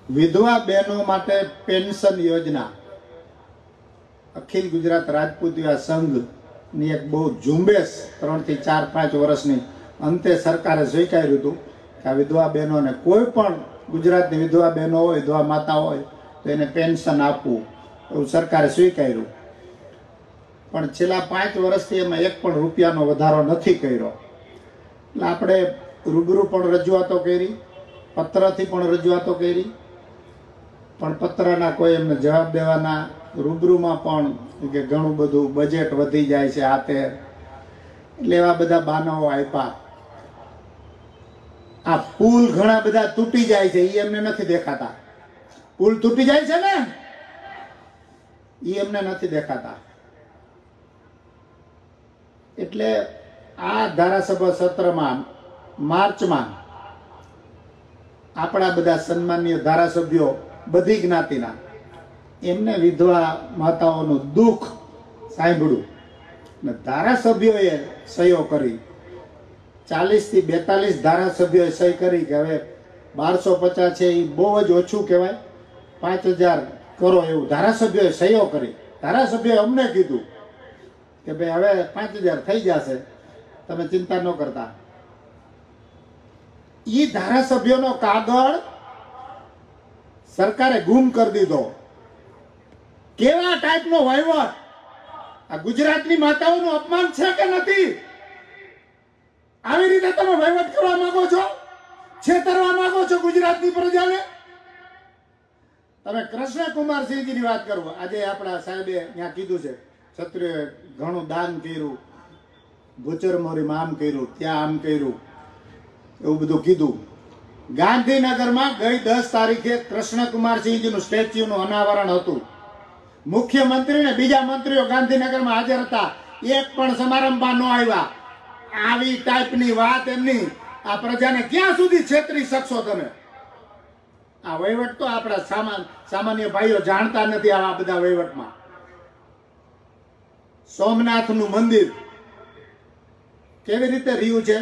વિધવા બહેનો માટે પેન્શન યોજના અખિલ ગુજરાત રાજપૂત યુવા સંઘની એક બહુ ઝુંબેશ 3 થી 4 5 વર્ષની અંતે સરકારે સ્વીકાર્યું હતું કે આ વિધવા બહેનોને કોઈ પણ ગુજરાતની વિધવા બહેનો હોય, વિધવા માતા હોય તો એને પેન્શન આપવું એવું સરકારે સ્વીકાર્યું. પણ છેલ્લા 5 વર્ષથી એમાં એક પણ રૂપિયાનો વધારો નથી કર્યો. એટલે આપણે રૂબરૂ પણ રજૂઆતો કરી, પત્રથી પણ રજૂઆતો કરી, પણ પત્રના કોઈ એમને જવાબ દેવાના, રૂબરૂમાં પણ કે ઘણું બધું બજેટ વધી જાય છે આ તે, એટલે એવા બધા બહાનાઓ આપ્યા. આ પુલ ઘણા બધા તૂટી જાય છે એ એમને નથી દેખાતા. પુલ તૂટી જાય છે ને એ એમને નથી દેખાતા. એટલે આ ધારાસભા સત્રમાં માર્ચમાં આપણા બધા સન્માનીય ધારાસભ્યો બધી જ્ઞાતિના એમને વિધવા માતાઓનું દુઃખ સાંભળ્યું ને ધારાસભ્યોએ સહીઓ કરી. 40 થી 42 ધારાસભ્યોએ સહી કરી કે હવે 1250 છે એ બહુ જ ઓછું કહેવાય, 5000 કરો એવું ધારાસભ્યોએ સહીઓ કરી. ધારાસભ્યોએ અમને કીધું કે ભાઈ હવે 5000 થઈ જશે, તમે ચિંતા ન કરતા. એ ધારાસભ્યોનો કાગળ સરકારે ગુમ કરી દીધો. કેવા ટાઈપનો વહીવટ! આ ગુજરાતની માતાઓનું અપમાન છે કે નથી? આવી રીતે તમે વહીવટ કરવા માંગો છો, છેતરવા માંગો છો ગુજરાતની પ્રજાને. તમે કૃષ્ણકુમારસિંહજીની વાત કરો. આજે આપણા સાહેબે ત્યાં કીધું છે ક્ષત્રિયોએ ઘણું દાન કર્યું, ભૂચરમોરીમાં આમ કર્યું, ત્યાં આમ કર્યું, એવું બધું કીધું. ગાંધીનગરમાં ગઈ 10 તારીખે કૃષ્ણકુમારસિંહજીનું સ્ટેચ્યુનું અનાવરણ હતું. મુખ્યમંત્રી ને બીજા મંત્રીઓ ગાંધીનગરમાં હાજર હતા, એક પણ સમારંભમાં ન આવ્યા. આવી ટાઈપની વાત એમની આ પ્રજાને ક્યાં સુધી છેતરી શકશો તમે? આ વહીવટ તો આપણા સામાન્ય ભાઈઓ જાણતા નથી. આવા બધા વહીવટમાં સોમનાથનું મંદિર કેવી રીતે રહ્યું છે,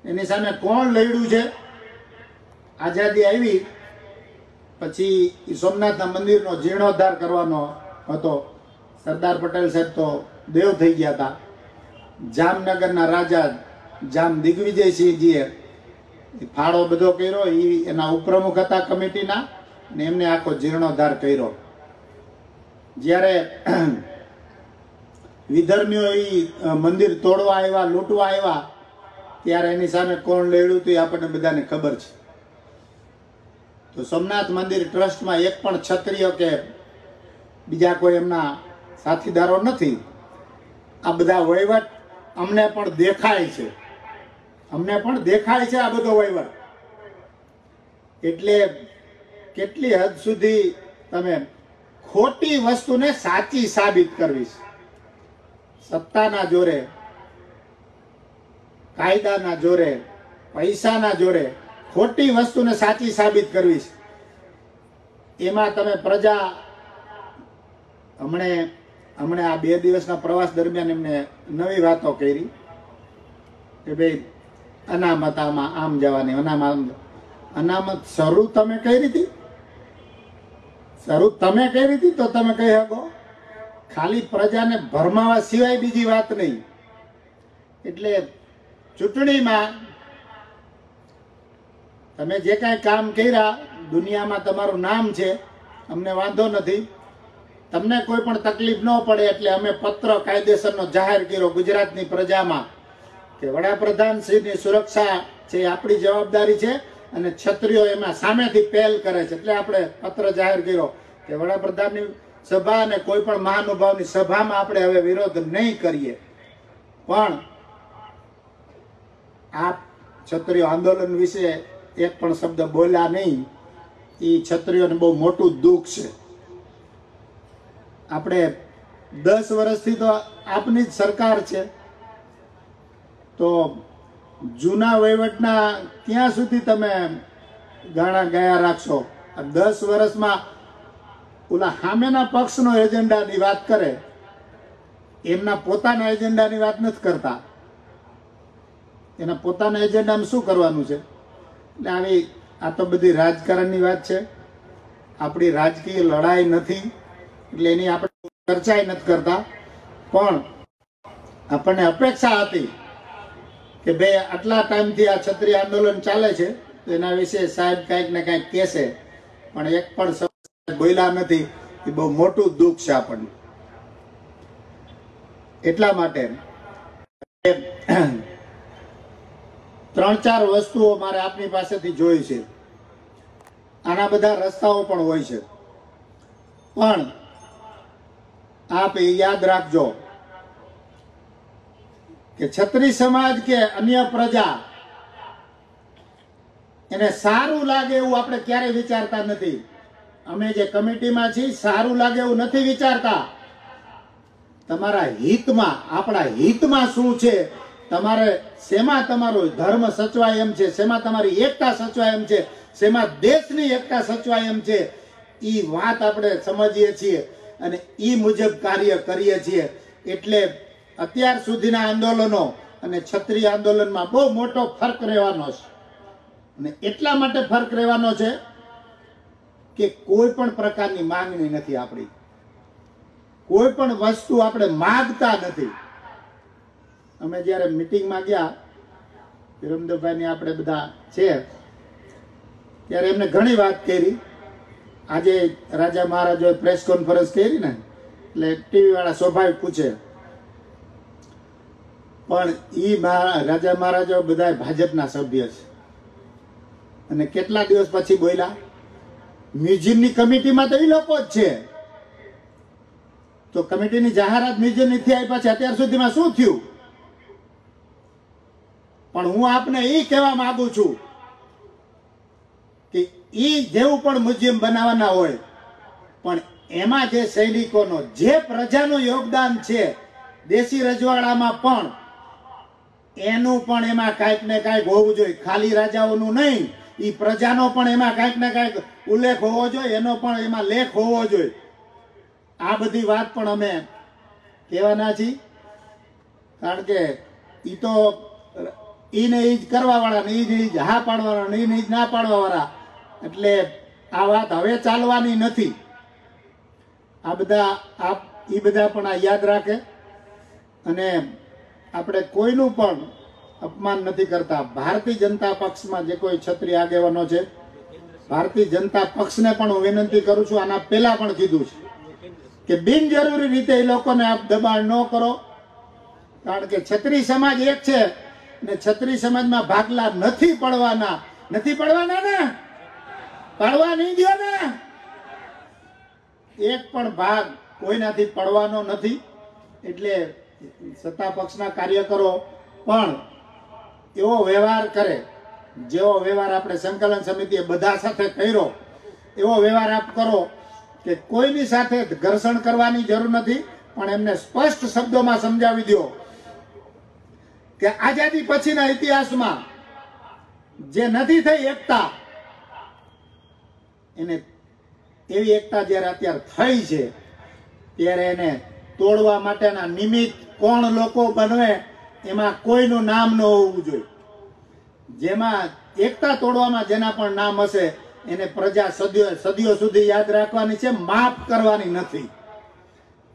એની સામે કોણ લડ્યું છે? આઝાદી આવી પછી સોમનાથના મંદિરનો જીર્ણોદ્ધાર કરવાનો હતો. સરદાર પટેલ સાહેબ તો દેવ થઈ ગયા હતા. જામનગરના રાજા જામ દિગ્વિજયસિંહજીએ ફાળો બધો કર્યો. એના ઉપપ્રમુખ હતા કમિટીના, ને એમને આખો જીર્ણોદ્ધાર કર્યો. જ્યારે વિધર્મીઓ એ મંદિર તોડવા આવ્યા, લૂંટવા આવ્યા, ત્યારે એની સામે કોણ લડ્યું હતું એ આપણને બધાને ખબર છે. તો સોમનાથ મંદિર ટ્રસ્ટમાં એક પણ ક્ષત્રિય કે બીજા કોઈ એમના સાથીદારો નથી. આ બધા વહીવટ અમને પણ દેખાય છે, અમને પણ દેખાય છે આ બધો વહીવટ. એટલે કેટલી હદ સુધી તમે ખોટી વસ્તુને સાચી સાબિત કરવી? સત્તાના જોરે, કાયદાના જોરે, પૈસાના જોરે ખોટી વસ્તુને સાચી સાબિત કરવી છે. એમાં તમે પ્રજા હમણે આ 2 દિવસના પ્રવાસ દરમિયાન એમને નવી વાતો કરી કે ભાઈ અનામત આમ જવાની, અનામત શરૂ તમે કરી હતી? શરૂ તમે કરી હતી તો તમે કહી શકો. ખાલી પ્રજાને ભરમાવા સિવાય બીજી વાત નહીં. એટલે ચૂંટણીમાં તમે જે કાંઈ કામ કર્યા, દુનિયામાં તમારું નામ છે, અમને વાંધો નથી. તમને કોઈ પણ તકલીફ ન પડે એટલે અમે પત્ર કાયદેસરનો જાહેર કર્યો ગુજરાતની પ્રજામાં કે વડાપ્રધાનશ્રીની સુરક્ષા છે આપણી જવાબદારી છે અને ક્ષત્રિયો એમાં સામેથી પહેલ કરે છે. એટલે આપણે પત્ર જાહેર કર્યો કે વડાપ્રધાનની સભા અને કોઈ પણ મહાનુભાવની સભામાં આપણે હવે વિરોધ નહીં કરીએ. પણ આ ક્ષત્રિય આંદોલન વિશે એક પણ શબ્દ બોલ્યા નહીં. એ ક્ષત્રિયોને બહુ મોટું દુઃખ છે. આપણે 10 વર્ષથી તો આપની જ સરકાર છે, તો જૂના વહીવટના ક્યાં સુધી તમે ગાણા ગયા રાખશો? આ 10 વર્ષમાં ઓલા સામેના પક્ષનો એજન્ડાની વાત કરે, એમના પોતાના એજન્ડાની વાત નથી કરતા. એના પોતાના એજન્ડામાં શું કરવાનું છે? એટલે આવી આ તો બધી રાજકારણની વાત છે, આપણી રાજકીય લડાઈ નથી, એટલે એની આપણે ચર્ચા નથી કરતા. પણ આપણને અપેક્ષા હતી કે ભાઈ આટલા ટાઈમથી આ ક્ષત્રિય આંદોલન ચાલે છે તો એના વિશે સાહેબ કંઈક ને કંઈક કહેશે, પણ એક પણ શબ્દ બોલ્યા નથી. એ બહુ મોટું દુઃખ છે આપણને. એટલા માટે 3-4 વસ્તુઓ મારે આપની પાસેથી જોઈ છે. આના બધા રસ્તાઓ પણ હોય છે, પણ આપ એ યાદ રાખજો કે ક્ષત્રિય સમાજ કે અન્ય પ્રજા એને સારું લાગે એવું આપણે ક્યારેય વિચારતા નથી. અમે જે કમિટીમાં છીએ સારું લાગે એવું નથી વિચારતા. તમારા હિતમાં, આપણા હિતમાં શું છે, તમારે શેમાં તમારો ધર્મ સચવાય એમ છે, શેમાં તમારી એકતા સચવાય એમ છે, શેમાં દેશની એકતા સચવાય એમ છે, એ વાત આપણે સમજીએ છીએ અને એ મુજબ કાર્ય કરીએ છીએ. એટલે અત્યાર સુધીના આંદોલનો અને ક્ષત્રિય આંદોલનમાં બહુ મોટો ફરક રહેવાનો છે. અને એટલા માટે ફરક રહેવાનો છે કે કોઈ પણ પ્રકારની માંગણી નથી આપણી, કોઈ પણ વસ્તુ આપણે માગતા નથી. અમે જ્યારે મિટિંગમાં ગયા, વિરમદેવભાઈની આપણે બધા છે, ત્યારે એમને ઘણી વાત કરી. આજે રાજા મહારાજોએ પ્રેસ કોન્ફરન્સ કરી ને, એટલે ટીવી વાળા સ્વાભાવિક પૂછે, પણ ઈ રાજા મહારાજો બધા ભાજપના સભ્ય છે. અને કેટલા દિવસ પછી બોલ્યા, મ્યુઝિયમની કમિટીમાં તો એ લોકો જ છે. તો કમિટીની જાહેરાત મ્યુઝિયમની થઈ પછી અત્યાર સુધીમાં શું થયું? પણ હું આપને એ કહેવા માંગુ છું કે ઈ જેવું પણ મ્યુઝિયમ બનાવવાના હોય, પણ એમાં જે સૈનિકોનો, જે પ્રજાનું યોગદાન છે દેશી રજવાડામાં, પણ એનું પણ એમાં કાંઈક ને કાંઈક હોવું જોઈએ. ખાલી રાજાઓનું નહીં, એ પ્રજાનો પણ એમાં કાંઈક ને કાંઈક ઉલ્લેખ હોવો જોઈએ, એનો પણ એમાં લેખ હોવો જોઈએ. આ બધી વાત પણ અમે કહેવાના છીએ, કારણ કે ઈ તો ઈને ઈ જ કરવા વાળા ને ઈ જ હા પાડવાના ને ઈને ઈ જ ના પાડવા વાળા. એટલે આ વાત હવે ચાલવાની નથી. આ બધા પણ આ યાદ રાખે. અને આપણે કોઈનું પણ અપમાન નથી કરતા. ભારતીય જનતા પક્ષમાં જે કોઈ ક્ષત્રિય આગેવાનો છે, ભારતીય જનતા પક્ષને પણ હું વિનંતી કરું છું, આના પહેલા પણ કીધું છે કે બિનજરૂરી રીતે એ લોકોને આપ દબાણ ન કરો. કારણ કે ક્ષત્રિય સમાજ એક છે ને ક્ષત્રિય સમાજમાં ભાગલા નથી પડવાના. નથી પડવાના ને, પડવા નહીં દો ને. એક પણ ભાગ કોઈનાથી પડવાનો નથી. એટલે સત્તા પક્ષના કાર્યકરો પણ એવો વ્યવહાર કરે, જેવો વ્યવહાર આપણે સંકલન સમિતિએ બધા સાથે કર્યો, એવો વ્યવહાર આપ કરો કે કોઈની સાથે ઘર્ષણ કરવાની જરૂર નથી. પણ એમને સ્પષ્ટ શબ્દોમાં સમજાવી દો કે આઝાદી પછીના ઇતિહાસમાં જે નથી થઈ એકતા, એને એવી એકતા જ્યારે અત્યારે થઈ છે ત્યારે એને તોડવા માટેના નિમિત્ત કોણ લોકો બનવે, એમાં કોઈનું નામ ન હોવું જોઈએ. જેમાં એકતા તોડવામાં જેના પણ નામ હશે એને પ્રજા સદીઓ સુધી યાદ રાખવાની છે, માફ કરવાની નથી.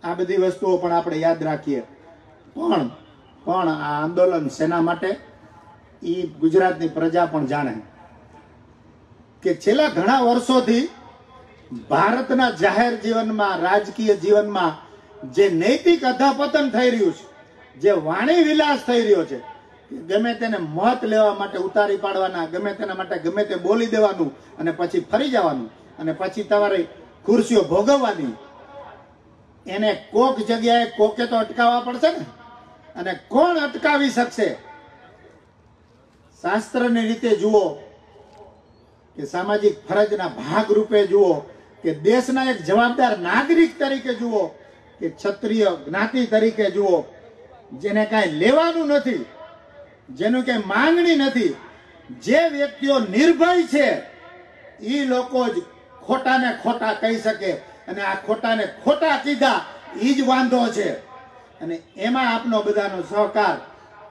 આ બધી વસ્તુઓ પણ આપણે યાદ રાખીએ. પણ આ આંદોલન શેના માટે, એ ગુજરાતની પ્રજા પણ જાણે કે છેલ્લા ઘણા વર્ષોથી ભારતના જાહેર જીવનમાં, રાજકીય જીવનમાં જે નૈતિક અધપતન થઈ રહ્યું છે, જે વાણી વિલાસ થઈ રહ્યો છે, ગમે તેને મત લેવા માટે ઉતારી પાડવાના, ગમે તેના માટે ગમે તે બોલી દેવાનું અને પછી ફરી જવાનું અને પછી તમારી ખુરશીઓ ભોગવવાની. એને કોક જગ્યાએ કોકે તો અટકાવવા પડશે ને. અને કોણ અટકાવી શકશે? શાસ્ત્રની રીતે જુઓ કે સામાજિક ફરજના ભાગ રૂપે જુઓ કે દેશના એક જવાબદાર નાગરિક તરીકે જુઓ કે ક્ષત્રિય જ્ઞાતિ તરીકે જુઓ, જેને કાંઈ લેવાનું નથી, જેનું કઈ માંગણી નથી, જે વ્યક્તિઓ નિર્ભય છે એ લોકો જ ખોટાને ખોટા કહી શકે. અને આ ખોટાને ખોટા કીધા એ જ વાંધો છે. અને એમાં આપનો બધાનો સહકાર,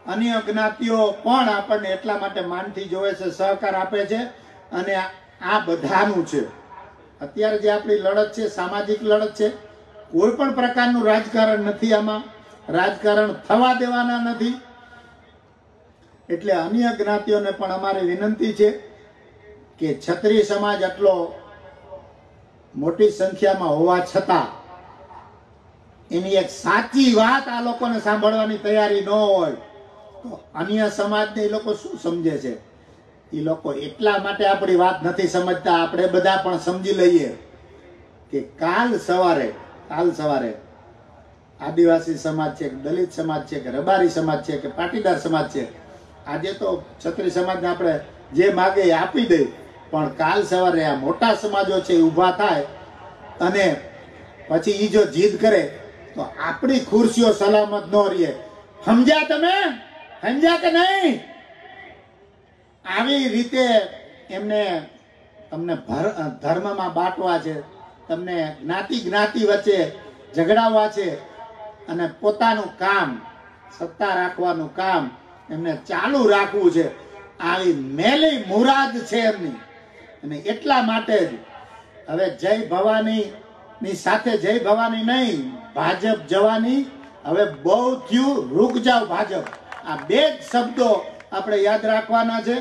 અન્ય જ્ઞાતિઓ પણ આપણને એટલા માટે માનથી જોવે છે, સહકાર આપે છે. અને આ બધાનું છે. અત્યારે જે આપણી લડત છે સામાજિક લડત છે. કોઈ પણ પ્રકારનું રાજકારણ નથી, આમાં રાજકારણ થવા દેવાના નથી. એટલે અન્ય જ્ઞાતિઓને પણ અમારી વિનંતી છે કે ક્ષત્રિય સમાજ આટલો મોટી સંખ્યામાં હોવા છતાં એની એક સાચી વાત આ લોકોને સાંભળવાની તૈયારી ન હોય તો અન્ય સમાજને એ લોકો શું સમજે છે? એ લોકો એટલા માટે આપણી વાત નથી સમજતા. આપણે બધા પણ સમજી લઈએ કે કાલ સવારે આદિવાસી સમાજ છે, દલિત સમાજ છે, કે રબારી સમાજ છે, કે પાટીદાર સમાજ છે, આજે તો ક્ષત્રિય સમાજને આપણે જે માગે એ આપી દઈ, પણ કાલ સવારે આ મોટા સમાજો છે એ ઊભા થાય અને પછી એ જો જીદ કરે તો આપણી ખુરશીઓ સલામત ન રહે. સમજ્યા તમે? સમજ્યા કે નહીં? આવી રીતે તમને ધર્મમાં બાંટવા છે, તમને જ્ઞાતિ વચ્ચે ઝઘડાવવા છે અને પોતાનું કામ, સત્તા રાખવાનું કામ એમને ચાલુ રાખવું છે. આવી મેલી મુરાદ છે એમની. અને એટલા માટે જ હવે જય ભવાની ની સાથે જય ભવાની નહીં, ભાજપ જવાની હવે બહુ થયું, રૂક જાવ ભાજપ. આ બે જ શબ્દો આપણે યાદ રાખવાના છે.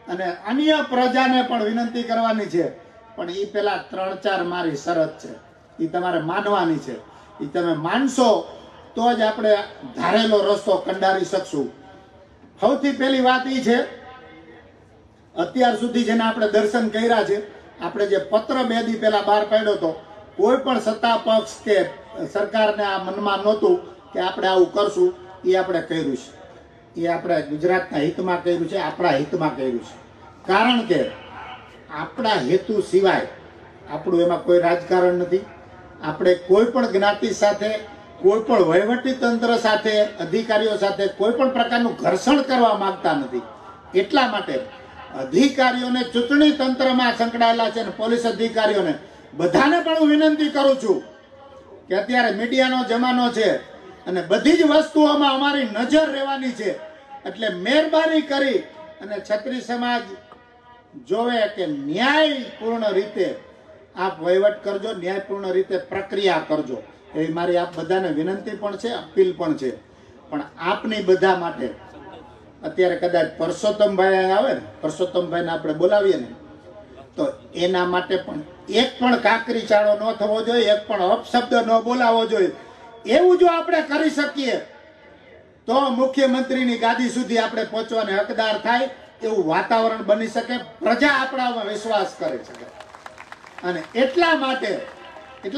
અને અન્ય પ્રજાને પણ વિનંતી કરવાની છે, પણ એ પેલા 3-4 મારી શરત છે, એ તમારે માનવાની છે. એ તમે માનશો તો જ આપણે ધારેલો રસ્તો કંડારી શકશું. સૌથી પહેલી વાત એ છે, અત્યાર સુધી જેને આપણે દર્શન કર્યા છે, આપણે જે પત્ર 2 દી પહેલા બહાર પાડ્યો હતો, કોઈ પણ સત્તા પક્ષ કે સરકારને આ મનમાં નહોતું કે આપણે આવું કરશું. એ આપણે કર્યું છે. એ આપણે ગુજરાતના હિતમાં કર્યું છે, આપણા હિતમાં કર્યું છે. કારણ કે આપણા હેતુ સિવાય આપણું એમાં કોઈ રાજકારણ નથી. આપણે કોઈ પણ જ્ઞાતિ સાથે, કોઈ પણ વહીવટી તંત્ર સાથે, અધિકારીઓ સાથે કોઈ પણ પ્રકારનું ઘર્ષણ કરવા માંગતા નથી. એટલા માટે અધિકારીઓને, ચૂંટણી તંત્રમાં સંકળાયેલા છે, પોલીસ અધિકારીઓને બધાને પણ હું વિનંતી કરું છું કે અત્યારે મીડિયાનો જમાનો છે અને બધી જ વસ્તુઓમાં અમારી નજર રહેવાની છે. એટલે મહેરબાની કરી અને ક્ષત્રિય સમાજ જોવે કે ન્યાયપૂર્ણ રીતે આપ વહીવટ કરજો, ન્યાયપૂર્ણ રીતે પ્રક્રિયા કરજો. એ મારી આપ બધાને વિનંતી પણ છે, અપીલ પણ છે. પણ આપની બધા માટે અત્યારે કદાચ પરસોત્તમભાઈ આવે ને, પરસોત્તમભાઈને આપણે બોલાવીએ ને, તો એના માટે પણ એક પણ કાકરી ચાળો ન થવો જોઈએ, એક પણ અપશબ્દ ન બોલાવવો જોઈએ. એવું જો આપણે કરી શકીએ તો મુખ્યમંત્રીની ગાદી સુધી આપણે પહોંચવાને હકદાર થાય એવું વાતાવરણ બની શકે, પ્રજા આપણામાં વિશ્વાસ કરી શકે. અને એટલા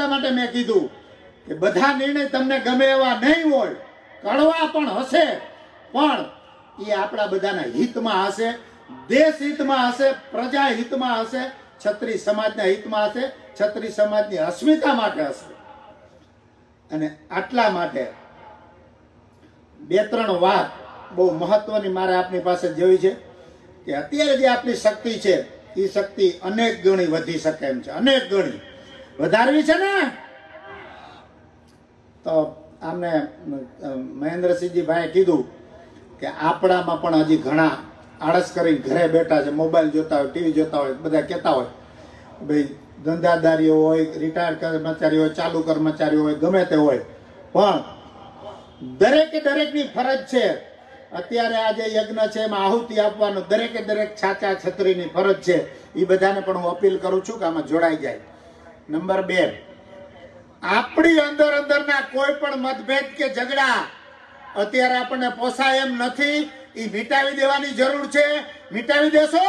માટે મેં કીધું કે બધા નિર્ણય તમને ગમે એવા નહીં હોય, કડવા પણ હશે, પણ એ આપણા બધાના હિતમાં હશે, દેશ હિતમાં હશે, પ્રજા હિતમાં હશે, ક્ષત્રિય સમાજના હિતમાં હશે, ક્ષત્રિય સમાજની અસ્મિતા માટે હશે. અને આટલા માટે 2-3 વાત બહુ મહત્વની મારે આપની પાસે જોઈ છે કે અત્યારે જે આપણી શક્તિ છે એ શક્તિ અનેક ગણી વધી શકે એમ છે. અનેક ગણી વધારવી છે ને. તો આમને મહેન્દ્રસિંહજી ભાઈએ કીધું કે આપણામાં પણ હજી ઘણા આળસ કરી ઘરે બેઠા છે, મોબાઈલ જોતા હોય, ટીવી જોતા હોય, બધા કહેતા હોય ભાઈ ધંધાદારીઓ હોય, રિટાયર્ડ કર્મચારીઓ હોય, ચાલુ કર્મચારીઓ હોય, ગમે તે હોય, પણ દરેકની ફરજ છે. અત્યારે આ જે યજ્ઞ છે એમાં આહુતિ આપવાનું દરેક છાચા છત્રીની ફરજ છે. એ બધાને પણ હું અપીલ કરું છું કે આમાં જોડાઈ જાય. નંબર 2, આપણી અંદરના કોઈ પણ મતભેદ કે ઝઘડા અત્યારે આપણને પોસાય એમ નથી. એ મિટાવી દેવાની જરૂર છે. મિટાવી દેશો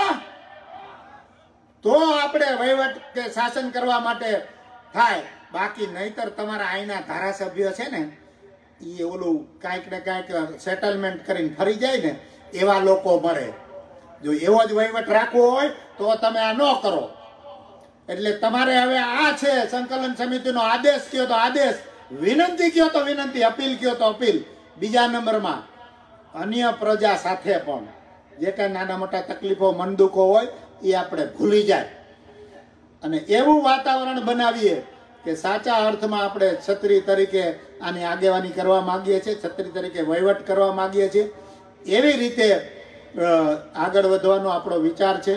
તો આપણે વહીવટ કે શાસન કરવા માટે થાય. બાકી નહીતર તમારા અહીંના ધારાસભ્યો છે ને, એ ઓલું કાંઈક ને કાંઈક સેટલમેન્ટ કરીને ફરી જાય ને, એવા લોકો મળે. જો એવો જ વહીવટ રાખવો હોય તો તમે આ ન કરો. એટલે તમારે હવે આ છે સંકલન સમિતિનો આદેશ કયો તો આદેશ, વિનંતી કયો તો વિનંતી, અપીલ કયો તો અપીલ. બીજા નંબરમાં અન્ય પ્રજા સાથે પણ જે કાંઈ નાના મોટા તકલીફો, મનદુખો હોય એ આપણે ભૂલી જાય અને એવું વાતાવરણ બનાવીએ કે સાચા અર્થમાં આપણે ક્ષત્રિય તરીકે આની આગેવાની કરવા માંગીએ છીએ, ક્ષત્રિય તરીકે વહીવટ કરવા માંગીએ છીએ. એવી રીતે આગળ વધવાનો આપણો વિચાર છે.